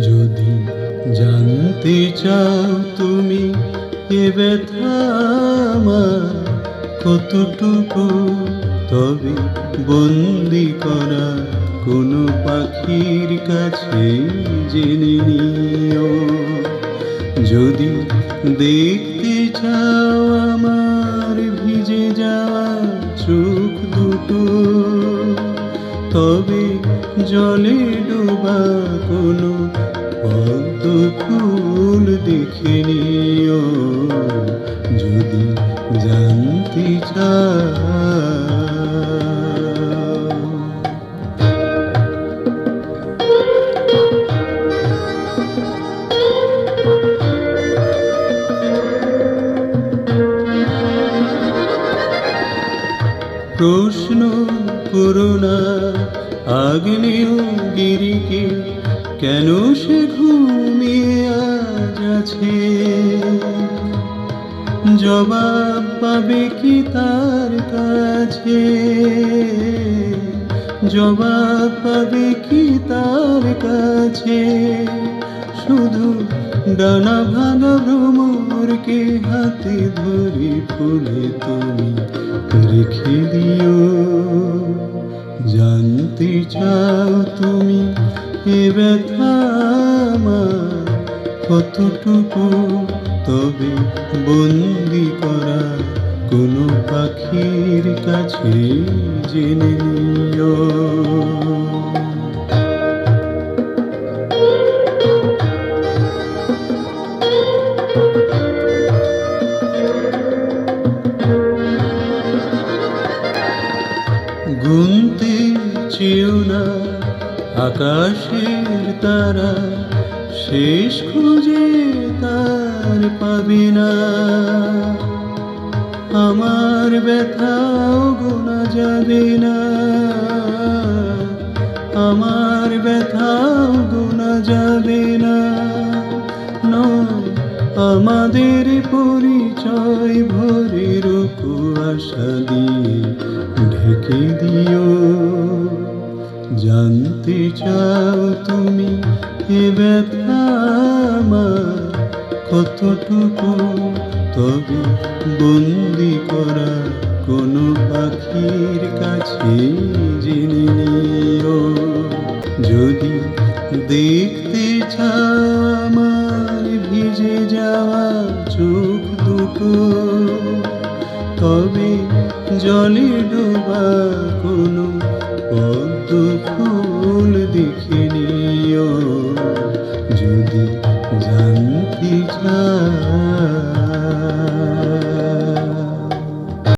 যদি জানতে চাও তুমি এ ব্যথা আমার কতটুকু, তবে বন্দি করা কোনো পাখির কাছে জেনে নিও। যদি দেখতে চাও আমার ভিজে যাওয়া চোখ দুটো, তবে জলে ডোবা কোনো পদ্ম ফুল দেখে নিও। যদি জানতে চাও প্রশ্ন করো না আগ্নেয়গিরিকে, কেন সে ঘুমিয়ে আজ আছে? জবাব পাবে কি তার কাছে? জবাব পাবে কি তার কাছে? শুধু ডানা ভাঙা ভ্রমরকে হাতে ধরে ফুলে তুমি রেখে দিও। জানতে চাও তুমি এ ব্যথা আমার কতটুকু, তবে বন্দি করা কোনো পাখির কাছে জেনে নিও। গুনতে চেও না আকাশের তারা, শেষ খুঁজে তার পাবে না। আমার ব্যথাও গোনা যাবে না, আমার ব্যথাও গোনা যাবে না। আমাদের পরিচয় ভোরের কুয়াশা দিয়ে ঢেকে দিও। জানতে চাও তুমি এ ব্যথা আমার কতটুকু, তবে বন্দি করা কোনো পাখির কাছে জেনে নিও। যদি দেখতে চাও আমার ভিজে যাওয়া চোখ দুটো, তবে জলে ডোবা কোনো পদ্ম ফুল দেখে নিও। যদি জানতে চাও